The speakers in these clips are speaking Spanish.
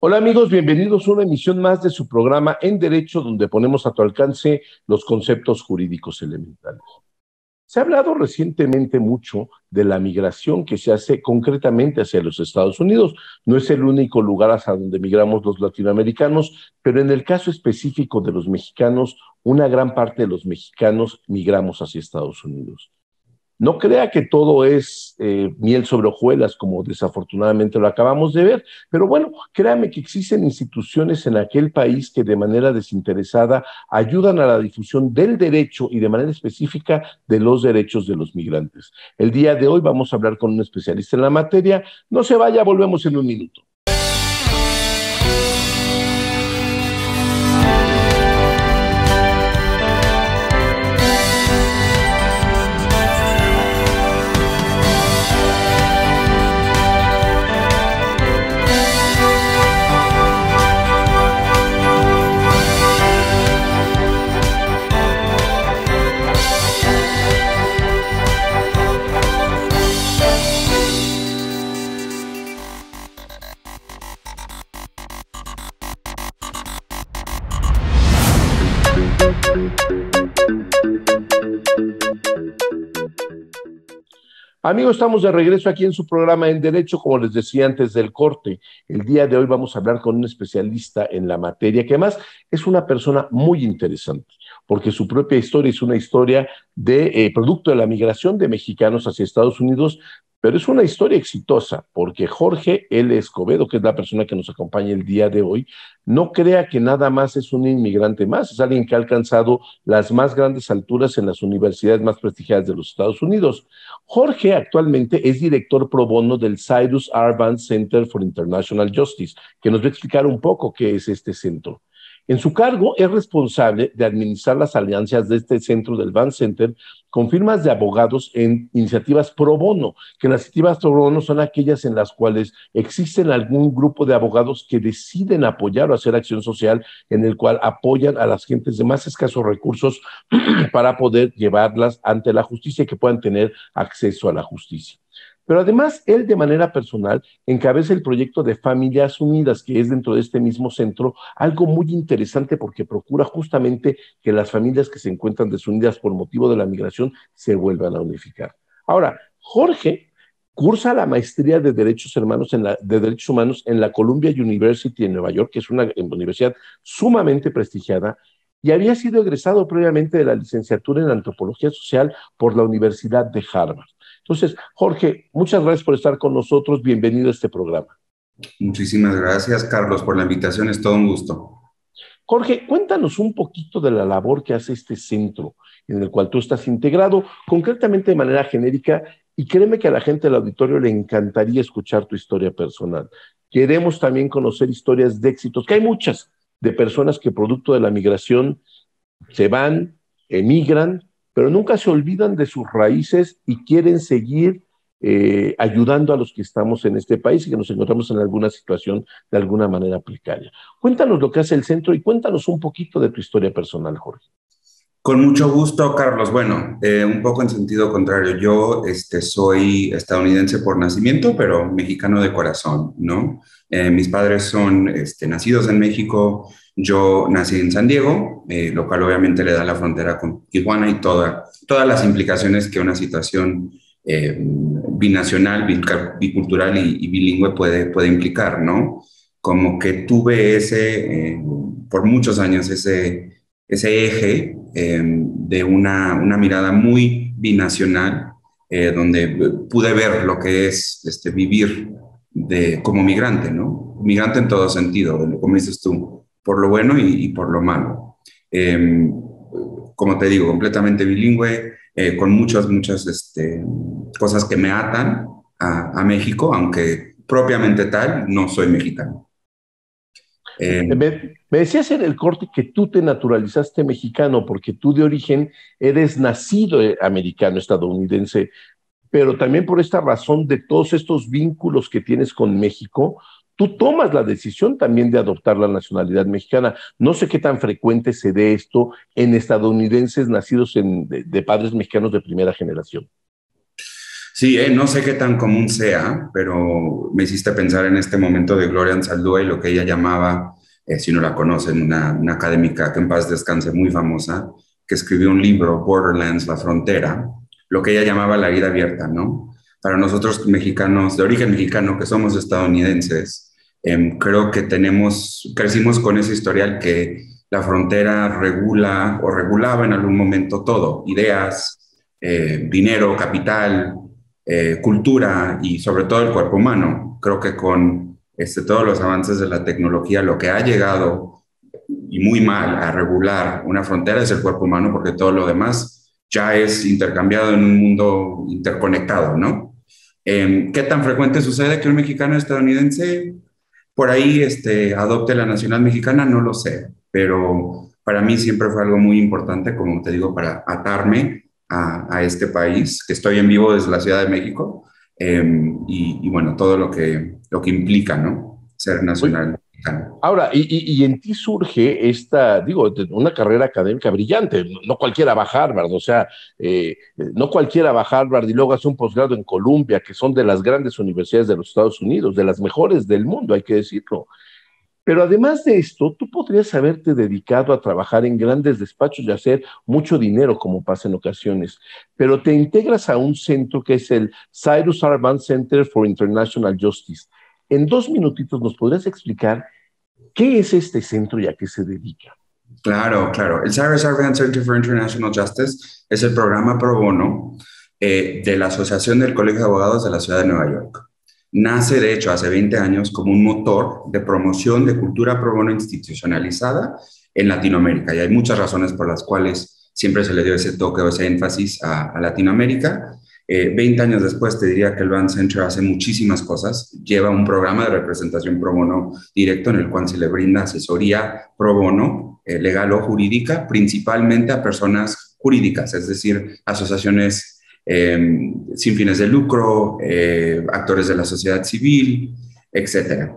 Hola amigos, bienvenidos a una emisión más de su programa En Derecho, donde ponemos a tu alcance los conceptos jurídicos elementales. Se ha hablado recientemente mucho de la migración que se hace concretamente hacia los Estados Unidos. No es el único lugar hacia donde migramos los latinoamericanos, pero en el caso específico de los mexicanos, una gran parte de los mexicanos migramos hacia Estados Unidos. No crea que todo es miel sobre hojuelas, como desafortunadamente lo acabamos de ver, pero bueno, créame que existen instituciones en aquel país que de manera desinteresada ayudan a la difusión del derecho y de manera específica de los derechos de los migrantes. El día de hoy vamos a hablar con un especialista en la materia. No se vaya, volvemos en un minuto. Amigos, estamos de regreso aquí en su programa En Derecho, como les decía antes del corte. El día de hoy vamos a hablar con un especialista en la materia, que además es una persona muy interesante, porque su propia historia es una historia de producto de la migración de mexicanos hacia Estados Unidos, pero es una historia exitosa, porque Jorge L. Escobedo, que es la persona que nos acompaña el día de hoy, no crea que nada más es un inmigrante más, es alguien que ha alcanzado las más grandes alturas en las universidades más prestigiadas de los Estados Unidos. Jorge actualmente es director pro bono del Cyrus R. Vance Center for International Justice, que nos va a explicar un poco qué es este centro. En su cargo es responsable de administrar las alianzas de este centro del Vance Center con firmas de abogados en iniciativas pro bono, que las iniciativas pro bono son aquellas en las cuales existen algún grupo de abogados que deciden apoyar o hacer acción social, en el cual apoyan a las gentes de más escasos recursos para poder llevarlas ante la justicia y que puedan tener acceso a la justicia. Pero además, él de manera personal encabeza el proyecto de Familias Unidas, que es dentro de este mismo centro, algo muy interesante porque procura justamente que las familias que se encuentran desunidas por motivo de la migración se vuelvan a unificar. Ahora, Jorge cursa la maestría de Derechos Humanos en la Columbia University en Nueva York, que es una universidad sumamente prestigiada, y había sido egresado previamente de la licenciatura en Antropología Social por la Universidad de Harvard. Entonces, Jorge, muchas gracias por estar con nosotros. Bienvenido a este programa. Muchísimas gracias, Carlos, por la invitación. Es todo un gusto. Jorge, cuéntanos un poquito de la labor que hace este centro en el cual tú estás integrado, concretamente de manera genérica, y créeme que a la gente del auditorio le encantaría escuchar tu historia personal. Queremos también conocer historias de éxitos, que hay muchas, de personas que producto de la migración se van, emigran, pero nunca se olvidan de sus raíces y quieren seguir ayudando a los que estamos en este país y que nos encontramos en alguna situación de alguna manera precaria. Cuéntanos lo que hace el centro y cuéntanos un poquito de tu historia personal, Jorge. Con mucho gusto, Carlos. Bueno, un poco en sentido contrario. Yo soy estadounidense por nacimiento, pero mexicano de corazón, ¿no? Mis padres son nacidos en México. Yo nací en San Diego, lo cual obviamente le da la frontera con Tijuana y todas las implicaciones que una situación binacional, bicultural y bilingüe puede implicar, ¿no? Como que tuve por muchos años ese eje de una mirada muy binacional, donde pude ver lo que es vivir como migrante, ¿no? Migrante en todo sentido, como dices tú, por lo bueno y por lo malo. Como te digo, completamente bilingüe, con muchas cosas que me atan a México, aunque propiamente tal, no soy mexicano. Me decías en el corte que tú te naturalizaste mexicano porque tú de origen eres nacido americano, estadounidense, pero también por esta razón de todos estos vínculos que tienes con México, tú tomas la decisión también de adoptar la nacionalidad mexicana. No sé qué tan frecuente se dé esto en estadounidenses nacidos de padres mexicanos de primera generación. Sí, no sé qué tan común sea, pero me hiciste pensar en este momento de Gloria Anzaldúa y lo que ella llamaba, si no la conocen, una académica que en paz descanse muy famosa, que escribió un libro, Borderlands, La Frontera, lo que ella llamaba la vida abierta, ¿no? Para nosotros mexicanos, de origen mexicano, que somos estadounidenses, creo que crecimos con ese historial que la frontera regula o regulaba en algún momento todo, ideas, dinero, capital, cultura y sobre todo el cuerpo humano. Creo que con todos los avances de la tecnología, lo que ha llegado y muy mal a regular una frontera es el cuerpo humano, porque todo lo demás ya es intercambiado en un mundo interconectado, ¿no? ¿Qué tan frecuente sucede que un mexicano estadounidense por ahí adopte la nacional mexicana? No lo sé, pero para mí siempre fue algo muy importante, como te digo, para atarme a este país, que estoy en vivo desde la Ciudad de México, y bueno, todo lo que implica, ¿no? Ser Oye, nacional mexicano. ahora, y en ti surge una carrera académica brillante. No cualquiera va a Harvard, o sea, no cualquiera va a Harvard y luego hace un posgrado en Columbia, que son de las grandes universidades de los Estados Unidos, de las mejores del mundo, hay que decirlo. Pero además de esto, tú podrías haberte dedicado a trabajar en grandes despachos y hacer mucho dinero, como pasa en ocasiones, pero te integras a un centro que es el Cyrus Arban Center for International Justice. En 2 minutitos, ¿nos podrías explicar qué es este centro y a qué se dedica? Claro, claro. El Cyrus Arban Center for International Justice es el programa pro bono de la Asociación del Colegio de Abogados de la Ciudad de Nueva York. Nace, de hecho, hace 20 años como un motor de promoción de cultura pro bono institucionalizada en Latinoamérica. Y hay muchas razones por las cuales siempre se le dio ese toque o ese énfasis a Latinoamérica. 20 años después te diría que el Van Center hace muchísimas cosas. Lleva un programa de representación pro bono directo en el cual se le brinda asesoría pro bono, legal o jurídica, principalmente a personas jurídicas, es decir, asociaciones sin fines de lucro, actores de la sociedad civil, etcétera.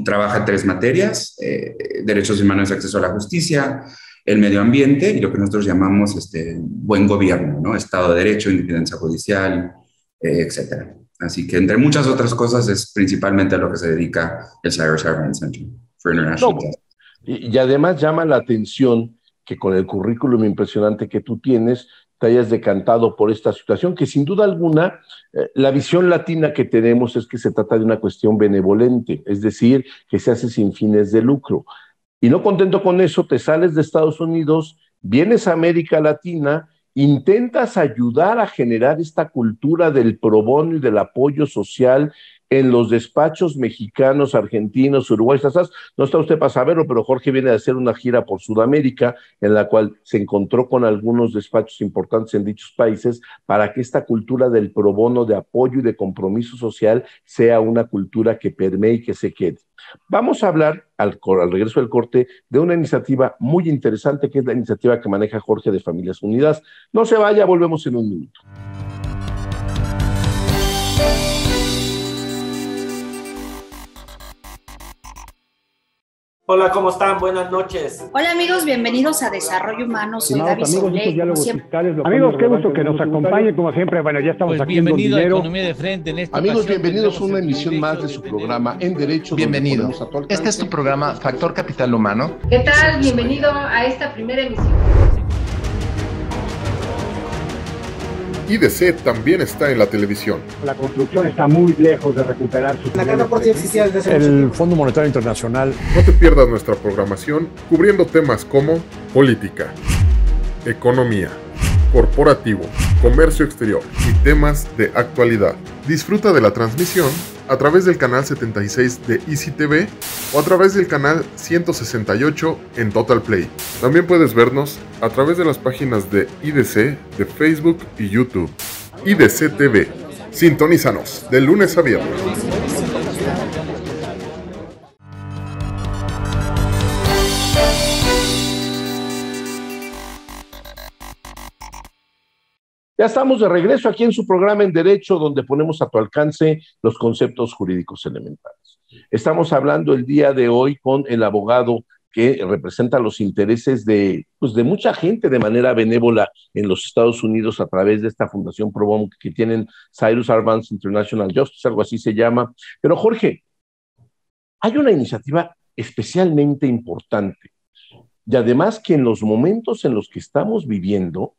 Trabaja en 3 materias: derechos humanos y acceso a la justicia, el medio ambiente y lo que nosotros llamamos buen gobierno, ¿no? Estado de Derecho, independencia judicial, etcétera. Así que entre muchas otras cosas es principalmente a lo que se dedica el Cyrus Arban Center for International No, Justice. y además llama la atención que con el currículum impresionante que tú tienes, te hayas decantado por esta situación, que sin duda alguna, la visión latina que tenemos es que se trata de una cuestión benevolente, es decir, que se hace sin fines de lucro. Y no contento con eso, te sales de Estados Unidos, vienes a América Latina, intentas ayudar a generar esta cultura del pro bono y del apoyo social en los despachos mexicanos, argentinos, uruguayos. No está usted para saberlo, pero Jorge viene a hacer una gira por Sudamérica en la cual se encontró con algunos despachos importantes en dichos países para que esta cultura del pro bono, de apoyo y de compromiso social sea una cultura que permee y que se quede. Vamos a hablar, al regreso del corte, de una iniciativa muy interesante, que es la iniciativa que maneja Jorge de Familias Unidas. No se vaya, volvemos en un minuto. Hola, ¿cómo están? Buenas noches. Hola amigos, bienvenidos a Desarrollo Humano. Soy Gaby Solé. Amigos, qué gusto que nos acompañen, como siempre. Bueno, ya estamos aquí en bienvenido a Economía de Frente. En esta Amigos, ocasión bienvenidos a una tendremos emisión más de su programa En Derecho. Bienvenido. Este es tu programa Factor Capital Humano. ¿Qué tal? Bienvenido a esta primera emisión. IDC también está en la televisión. La construcción está muy lejos de recuperar su... La carta por oficial de El Fondo Monetario Internacional. No te pierdas nuestra programación cubriendo temas como política, economía, corporativo, comercio exterior y temas de actualidad. Disfruta de la transmisión a través del canal 76 de Easy TV o a través del canal 168 en Total Play. También puedes vernos a través de las páginas de IDC de Facebook y YouTube. IDC TV. Sintonízanos de lunes a viernes. Ya estamos de regreso aquí en su programa En Derecho, donde ponemos a tu alcance los conceptos jurídicos elementales. Estamos hablando el día de hoy con el abogado que representa los intereses de mucha gente de manera benévola en los Estados Unidos a través de esta fundación pro bono que tienen Cyrus R. Vance International Justice, algo así se llama. Pero Jorge, hay una iniciativa especialmente importante y además que en los momentos en los que estamos viviendo,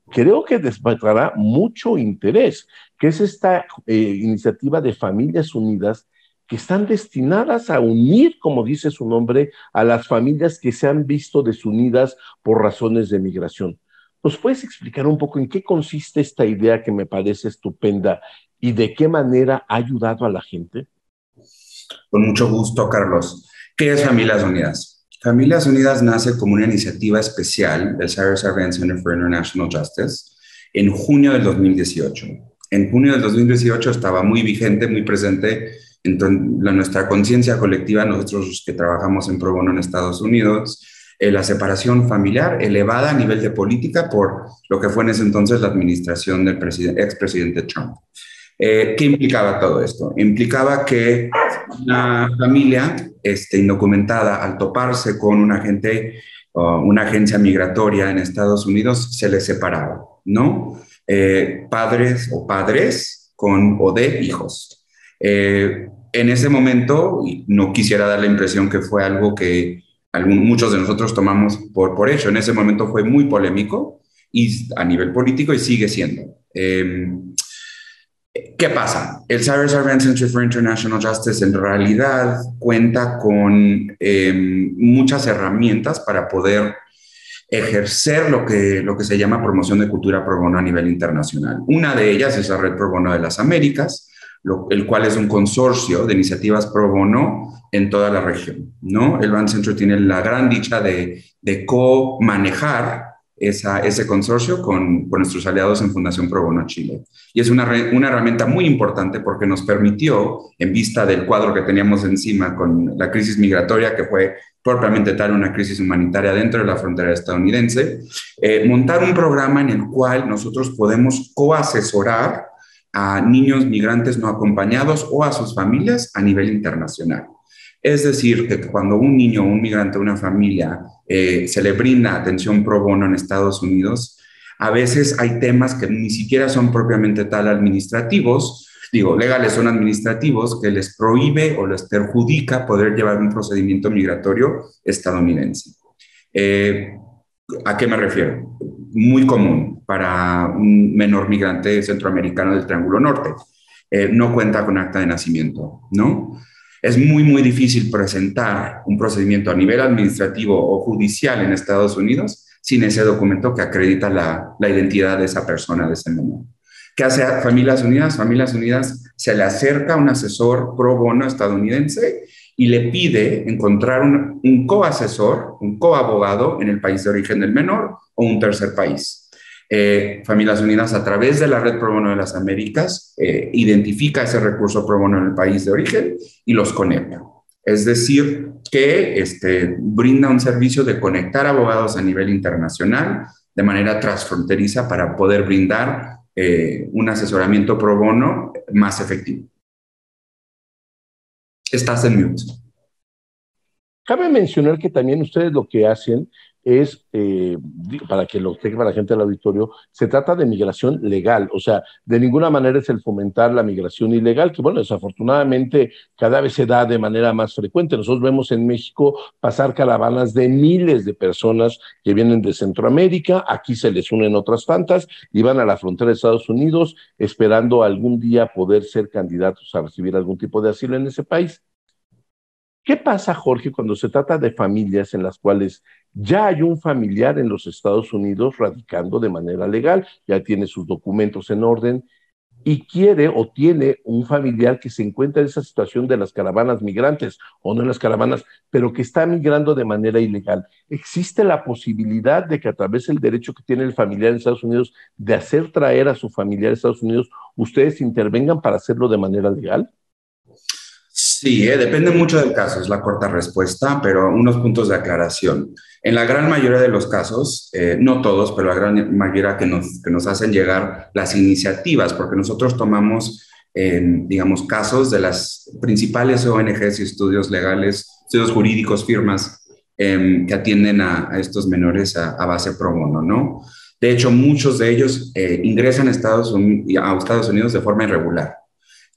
creo que despertará mucho interés, que es esta iniciativa de Familias Unidas, que están destinadas a unir, como dice su nombre, a las familias que se han visto desunidas por razones de migración. ¿Nos puedes explicar un poco en qué consiste esta idea que me parece estupenda y de qué manera ha ayudado a la gente? Con mucho gusto, Carlos. ¿Qué es Familias Unidas? Familias Unidas nace como una iniciativa especial del Cyrus R. Vance Center for International Justice en junio del 2018. En junio del 2018 estaba muy vigente, muy presente en nuestra conciencia colectiva, nosotros que trabajamos en pro bono en Estados Unidos, la separación familiar elevada a nivel de política por lo que fue en ese entonces la administración del expresidente Trump. ¿Qué implicaba todo esto? Implicaba que una familia indocumentada, al toparse con una agencia migratoria en Estados Unidos, se les separaba, ¿no? Padres o de hijos. En ese momento, no quisiera dar la impresión que fue algo que muchos de nosotros tomamos por hecho. En ese momento fue muy polémico y a nivel político y sigue siendo. ¿Qué pasa? El Cyrus R. Vance Center for International Justice en realidad cuenta con muchas herramientas para poder ejercer lo que se llama promoción de cultura pro bono a nivel internacional. Una de ellas es la Red Pro Bono de las Américas, el cual es un consorcio de iniciativas pro bono en toda la región, ¿no? El Vance Center tiene la gran dicha de co-manejar ese consorcio con nuestros aliados en Fundación Pro Bono Chile. Y es una herramienta muy importante porque nos permitió, en vista del cuadro que teníamos encima con la crisis migratoria, que fue propiamente tal una crisis humanitaria dentro de la frontera estadounidense, montar un programa en el cual nosotros podemos coasesorar a niños migrantes no acompañados o a sus familias a nivel internacional. Es decir, que cuando un niño, un migrante, una familia se le brinda atención pro bono en Estados Unidos, a veces hay temas que ni siquiera son propiamente tal administrativos, legales son administrativos, que les prohíbe o les perjudica poder llevar un procedimiento migratorio estadounidense. ¿A qué me refiero? Muy común para un menor migrante centroamericano del Triángulo Norte. No cuenta con acta de nacimiento, ¿no? Es muy, muy difícil presentar un procedimiento a nivel administrativo o judicial en Estados Unidos sin ese documento que acredita la identidad de esa persona, de ese menor. ¿Qué hace Familias Unidas? Familias Unidas se le acerca a un asesor pro bono estadounidense y le pide encontrar un coasesor, un coabogado en el país de origen del menor o un tercer país. Familias Unidas, a través de la Red Pro Bono de las Américas, identifica ese recurso pro bono en el país de origen y los conecta. Es decir, que brinda un servicio de conectar abogados a nivel internacional de manera transfronteriza para poder brindar un asesoramiento pro bono más efectivo. Estás en mute. Cabe mencionar que también ustedes lo que hacen es, para que lo tenga la gente del auditorio, se trata de migración legal, o sea, de ninguna manera es el fomentar la migración ilegal, que bueno, desafortunadamente cada vez se da de manera más frecuente. Nosotros vemos en México pasar caravanas de miles de personas que vienen de Centroamérica, aquí se les unen otras tantas y van a la frontera de Estados Unidos esperando algún día poder ser candidatos a recibir algún tipo de asilo en ese país. ¿Qué pasa, Jorge, cuando se trata de familias en las cuales ya hay un familiar en los Estados Unidos radicando de manera legal, ya tiene sus documentos en orden y quiere o tiene un familiar que se encuentra en esa situación de las caravanas migrantes, o no en las caravanas, pero que está migrando de manera ilegal? ¿Existe la posibilidad de que a través del derecho que tiene el familiar en Estados Unidos de hacer traer a su familiar a Estados Unidos, ustedes intervengan para hacerlo de manera legal? Sí, depende mucho del caso, es la corta respuesta, pero unos puntos de aclaración. En la gran mayoría de los casos, no todos, pero la gran mayoría que nos hacen llegar las iniciativas, porque nosotros tomamos, digamos, casos de las principales ONGs y estudios legales, estudios jurídicos, firmas que atienden a estos menores a base pro bono, ¿no? De hecho, muchos de ellos ingresan a Estados Unidos de forma irregular.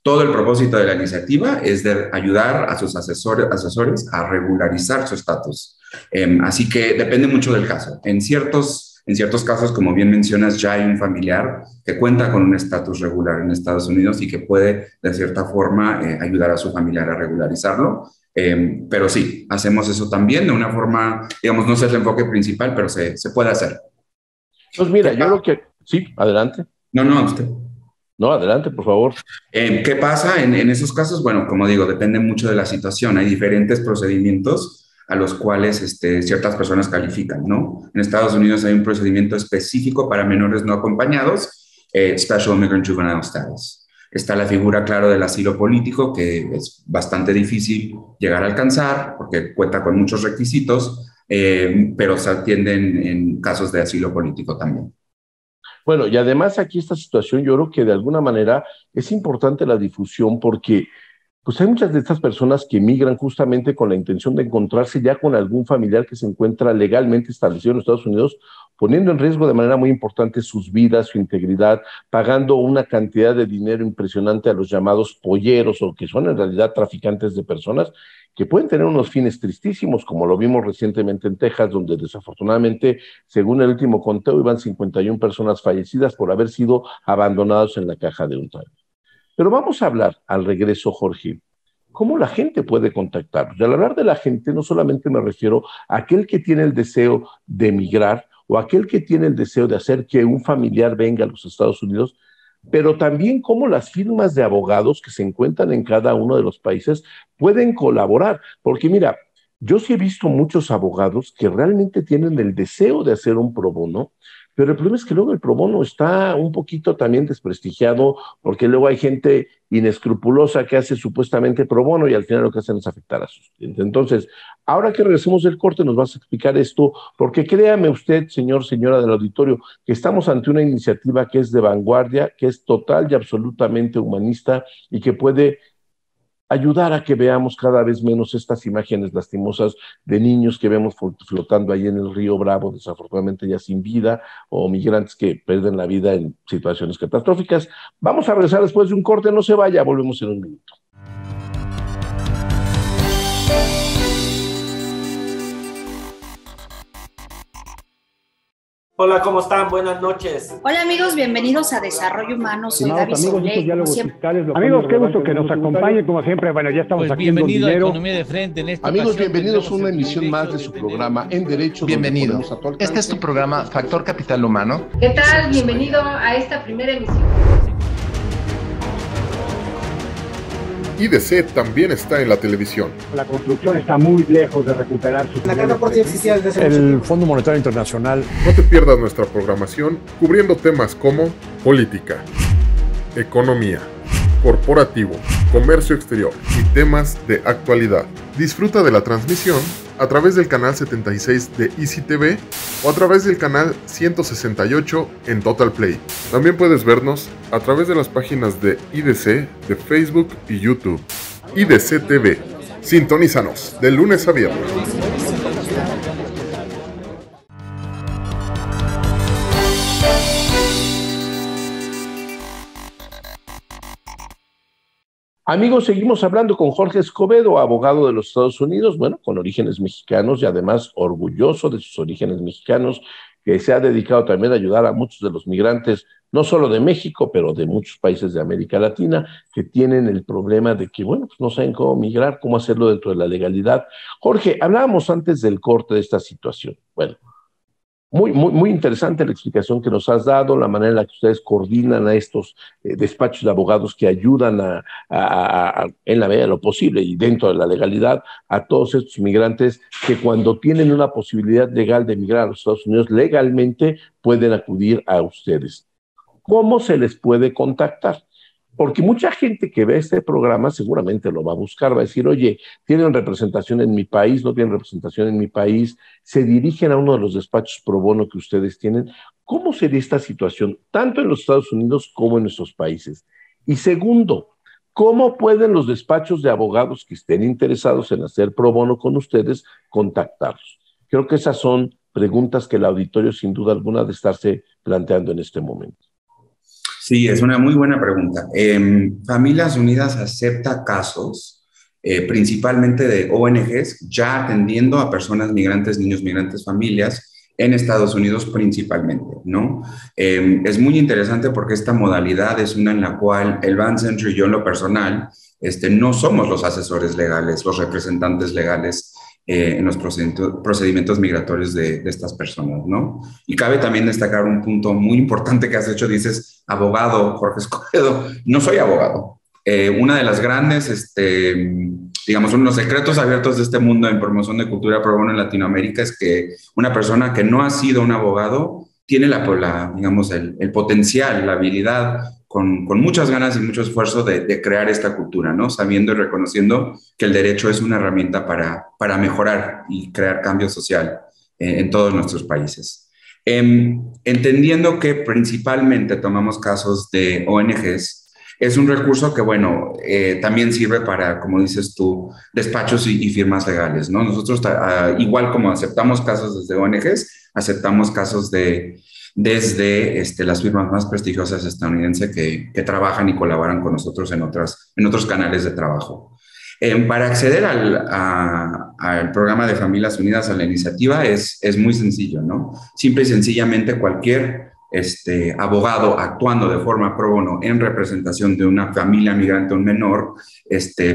Todo el propósito de la iniciativa es de ayudar a sus asesores a regularizar su estatus. Así que depende mucho del caso. En ciertos casos, como bien mencionas, ya hay un familiar que cuenta con un estatus regular en Estados Unidos y que puede, de cierta forma, ayudar a su familiar a regularizarlo. Pero sí, hacemos eso también de una forma, digamos, no es el enfoque principal, pero se puede hacer. Pues mira, yo lo que... Sí, adelante. No, usted. No, adelante, por favor. ¿Qué pasa en esos casos? Bueno, como digo, depende mucho de la situación. Hay diferentes procedimientos a los cuales ciertas personas califican, ¿no? En Estados Unidos hay un procedimiento específico para menores no acompañados, Special Immigrant Juvenile Status. Está la figura, claro, del asilo político, que es bastante difícil llegar a alcanzar porque cuenta con muchos requisitos, pero se atienden en casos de asilo político también. Bueno, y además aquí esta situación yo creo que de alguna manera es importante la difusión porque pues hay muchas de estas personas que migran justamente con la intención de encontrarse ya con algún familiar que se encuentra legalmente establecido en los Estados Unidos, poniendo en riesgo de manera muy importante sus vidas, su integridad, pagando una cantidad de dinero impresionante a los llamados polleros o que son en realidad traficantes de personas que pueden tener unos fines tristísimos, como lo vimos recientemente en Texas, donde desafortunadamente, según el último conteo, iban 51 personas fallecidas por haber sido abandonados en la caja de un tráiler. Pero vamos a hablar al regreso, Jorge, cómo la gente puede contactarnos. Y al hablar de la gente, no solamente me refiero a aquel que tiene el deseo de emigrar o aquel que tiene el deseo de hacer que un familiar venga a los Estados Unidos, pero también cómo las firmas de abogados que se encuentran en cada uno de los países pueden colaborar. Porque mira, yo sí he visto muchos abogados que realmente tienen el deseo de hacer un pro bono, pero el problema es que luego el pro bono está un poquito también desprestigiado porque luego hay gente inescrupulosa que hace supuestamente pro bono y al final lo que hacen es afectar a sus clientes. Entonces, ahora que regresemos del corte nos vas a explicar esto, porque créame usted, señora del auditorio, que estamos ante una iniciativa que es de vanguardia, que es total y absolutamente humanista y que puede ayudar a que veamos cada vez menos estas imágenes lastimosas de niños que vemos flotando ahí en el río Bravo, desafortunadamente ya sin vida, o migrantes que pierden la vida en situaciones catastróficas. Vamos a regresar después de un corte, no se vaya, volvemos en un minuto. Hola, ¿cómo están? Buenas noches. Hola amigos, bienvenidos a Desarrollo Humano. Soy Gaby Soule. Amigos, qué gusto que nos acompañen, como siempre. Bueno, ya estamos pues aquí. Bienvenido a Economía de Frente. En esta amigos, ocasión bienvenidos a una emisión más de su programa En Derecho. Bienvenido. Este es tu programa Factor Capital Humano. ¿Qué tal? Bienvenido a esta primera emisión. IDC también está en la televisión. La construcción está muy lejos de recuperar su... La Casa Por Ti existía desde hace El Fondo Monetario Internacional. No te pierdas nuestra programación cubriendo temas como política, economía, corporativo, comercio exterior y temas de actualidad. Disfruta de la transmisión a través del canal 76 de Easy TV o a través del canal 168 en Total Play. También puedes vernos a través de las páginas de IDC, de Facebook y YouTube. IDC TV. Sintonízanos de lunes a viernes. Amigos, seguimos hablando con Jorge Escobedo, abogado de los Estados Unidos, bueno, con orígenes mexicanos y además orgulloso de sus orígenes mexicanos, que se ha dedicado también a ayudar a muchos de los migrantes, no solo de México, pero de muchos países de América Latina, que tienen el problema de que, bueno, pues no saben cómo migrar, cómo hacerlo dentro de la legalidad. Jorge, hablábamos antes del corte de esta situación. Bueno, muy interesante la explicación que nos has dado, la manera en la que ustedes coordinan a estos despachos de abogados que ayudan en la medida de lo posible y dentro de la legalidad a todos estos migrantes que cuando tienen una posibilidad legal de emigrar a los Estados Unidos legalmente pueden acudir a ustedes. ¿Cómo se les puede contactar? Porque mucha gente que ve este programa seguramente lo va a buscar, va a decir, oye, ¿tienen representación en mi país? ¿No tienen representación en mi país? ¿Se dirigen a uno de los despachos pro bono que ustedes tienen? ¿Cómo sería esta situación, tanto en los Estados Unidos como en nuestros países? Y segundo, ¿cómo pueden los despachos de abogados que estén interesados en hacer pro bono con ustedes contactarlos? Creo que esas son preguntas que el auditorio sin duda alguna de estarse planteando en este momento. Sí, es una muy buena pregunta. Familias Unidas acepta casos principalmente de ONGs ya atendiendo a personas migrantes, niños migrantes, familias en Estados Unidos principalmente, ¿no? Es muy interesante porque esta modalidad es una en la cual el Van Center y yo en lo personal no somos los asesores legales, los representantes legales en los procedimientos migratorios de estas personas, ¿no? Y cabe también destacar un punto muy importante que has hecho, dices, abogado, Jorge Escobedo. No soy abogado. Una de las grandes, digamos, uno de los secretos abiertos de este mundo en promoción de cultura pro bono en Latinoamérica es que una persona que no ha sido un abogado tiene digamos, el potencial, la habilidad, con muchas ganas y mucho esfuerzo de crear esta cultura, ¿no? Sabiendo y reconociendo que el derecho es una herramienta para mejorar y crear cambio social en todos nuestros países. Entendiendo que principalmente tomamos casos de ONGs, es un recurso que, bueno, también sirve para, como dices tú, despachos y firmas legales, ¿no? Nosotros, igual como aceptamos casos desde ONGs, aceptamos casos desde las firmas más prestigiosas estadounidenses que trabajan y colaboran con nosotros en otros canales de trabajo. Para acceder al programa de Familias Unidas, a la iniciativa, es muy sencillo, ¿no? Simple y sencillamente cualquier abogado actuando de forma pro bono en representación de una familia migrante o un menor,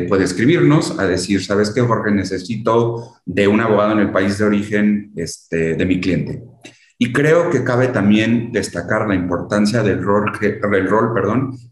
puede escribirnos a decir, ¿sabes qué, Jorge? Necesito de un abogado en el país de origen de mi cliente. Y creo que cabe también destacar la importancia del rol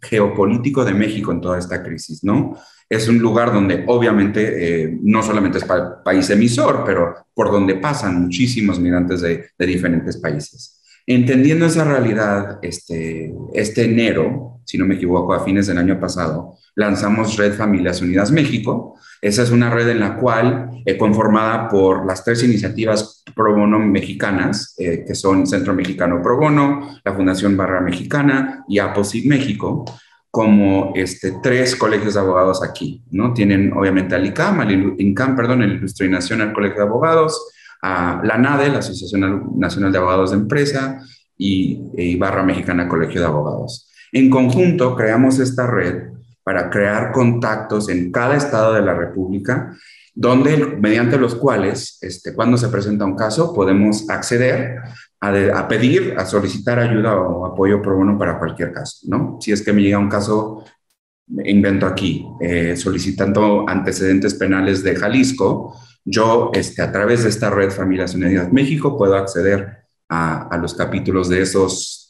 geopolítico de México en toda esta crisis, ¿no? Es un lugar donde obviamente no solamente es país emisor, pero por donde pasan muchísimos migrantes de diferentes países. Entendiendo esa realidad, este enero, si no me equivoco, a fines del año pasado, lanzamos Red Familias Unidas México. Esa es una red en la cual, conformada por las 3 iniciativas pro bono mexicanas, que son Centro Mexicano Pro Bono, la Fundación Barra Mexicana y APOSIG México, como 3 colegios de abogados aquí, ¿no? Tienen obviamente al ICAM, el Ilustre y Nacional Colegio de Abogados, a la NADE, la Asociación Nacional de Abogados de Empresa, y Barra Mexicana Colegio de Abogados. En conjunto, creamos esta red para crear contactos en cada estado de la República, mediante los cuales, cuando se presenta un caso, podemos acceder a pedir, a solicitar ayuda o apoyo pro bono para cualquier caso, ¿no? Si es que me llega un caso, invento aquí, solicitando antecedentes penales de Jalisco, yo, a través de esta red Familias Unidas México, puedo acceder a los capítulos de esos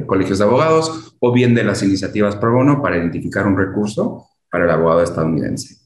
colegios de abogados o bien de las iniciativas pro bono para identificar un recurso para el abogado estadounidense.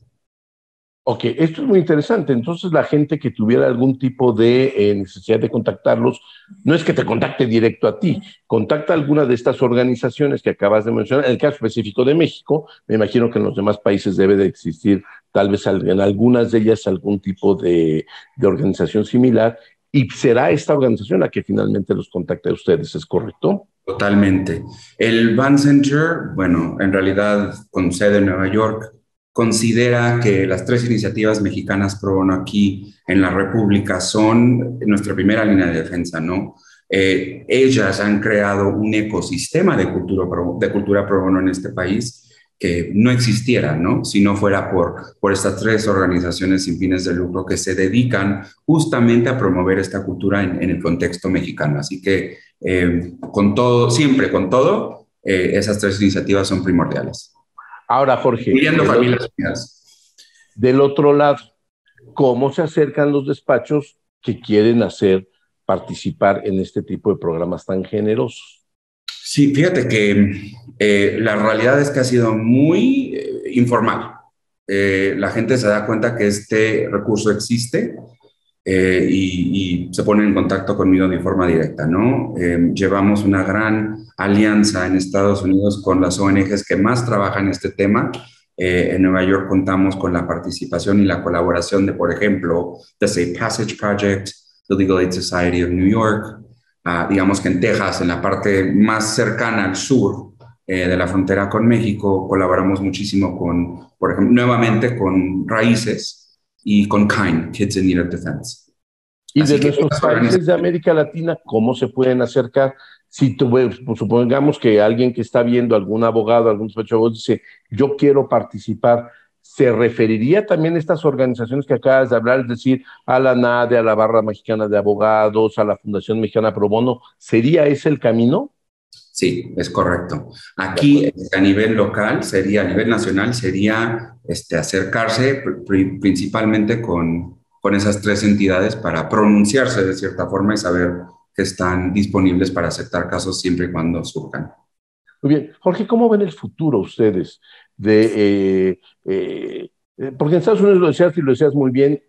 Ok, esto es muy interesante. Entonces, la gente que tuviera algún tipo de necesidad de contactarlos, no es que te contacte directo a ti, contacta a alguna de estas organizaciones que acabas de mencionar. En el caso específico de México, me imagino que en los demás países debe de existir, tal vez en algunas de ellas, algún tipo de organización similar, y será esta organización la que finalmente los contacte a ustedes, ¿es correcto? Totalmente. El Van Center, bueno, en realidad con sede en Nueva York, considera que las 3 iniciativas mexicanas pro bono aquí en la República son nuestra primera línea de defensa, ¿no? Ellas han creado un ecosistema de cultura pro bono en este país que no existiera, ¿no? Si no fuera por estas 3 organizaciones sin fines de lucro que se dedican justamente a promover esta cultura en el contexto mexicano. Así que siempre con todo, esas 3 iniciativas son primordiales. Ahora, Jorge, Familias Unidas. Del otro lado, ¿cómo se acercan los despachos que quieren participar en este tipo de programas tan generosos? Sí, fíjate que la realidad es que ha sido muy informal. La gente se da cuenta que este recurso existe y se ponen en contacto conmigo de forma directa, ¿no? Llevamos una gran alianza en Estados Unidos con las ONGs que más trabajan este tema. En Nueva York contamos con la participación y la colaboración de, por ejemplo, The Safe Passage Project, the Legal Aid Society of New York. Digamos que en Texas, en la parte más cercana al sur de la frontera con México, colaboramos muchísimo por ejemplo, nuevamente con Raíces y con KIND, Kids in Need of Defense. Y de nuestros países de América Latina, ¿cómo se pueden acercar? Si supongamos que alguien que está viendo, algún abogado, algún despacho de abogados dice, yo quiero participar, ¿se referiría también a estas organizaciones que acabas de hablar, es decir, a la NADE, a la Barra Mexicana de Abogados, a la Fundación Mexicana Pro Bono? ¿Sería ese el camino? Sí, es correcto. Aquí, a nivel local, a nivel nacional, sería acercarse principalmente con esas tres entidades para pronunciarse de cierta forma y saber que están disponibles para aceptar casos siempre y cuando surjan. Muy bien. Jorge, ¿cómo ven el futuro ustedes? Porque en Estados Unidos lo decías muy bien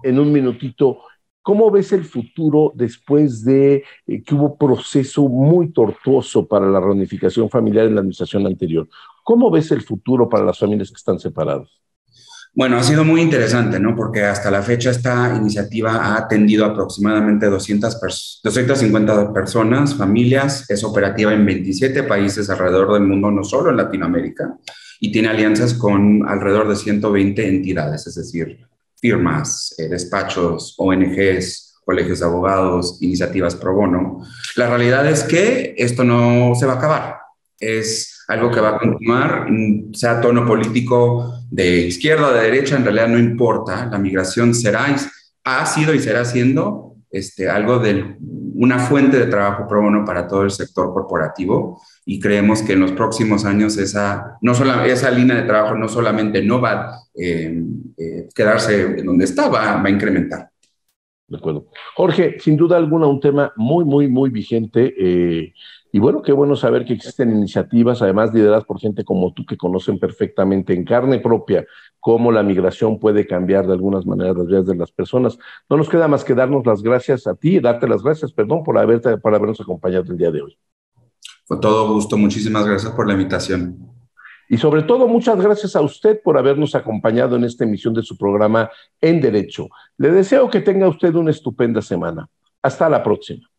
en un minutito. ¿Cómo ves el futuro después de que hubo proceso muy tortuoso para la reunificación familiar en la administración anterior? ¿Cómo ves el futuro para las familias que están separadas? Bueno, ha sido muy interesante, ¿no? Porque hasta la fecha esta iniciativa ha atendido aproximadamente 250 personas, familias, es operativa en 27 países alrededor del mundo, no solo en Latinoamérica, y tiene alianzas con alrededor de 120 entidades, es decir, firmas, despachos, ONGs, colegios de abogados, iniciativas pro bono. La realidad es que esto no se va a acabar. Es algo que va a continuar, sea tono político de izquierda o de derecha, en realidad no importa. La migración ha sido y será siendo algo de una fuente de trabajo pro bono para todo el sector corporativo, y creemos que en los próximos años esa línea de trabajo no solamente no va a quedarse en donde está, va a incrementar. De acuerdo. Jorge, sin duda alguna un tema muy, muy, muy vigente, y bueno, qué bueno saber que existen iniciativas, además lideradas por gente como tú, que conocen perfectamente en carne propia cómo la migración puede cambiar de algunas maneras las vidas de las personas. No nos queda más que darnos las gracias a ti, darte las gracias, perdón, por habernos acompañado el día de hoy. Con todo gusto, muchísimas gracias por la invitación. Y sobre todo, muchas gracias a usted por habernos acompañado en esta emisión de su programa En Derecho. Le deseo que tenga usted una estupenda semana. Hasta la próxima.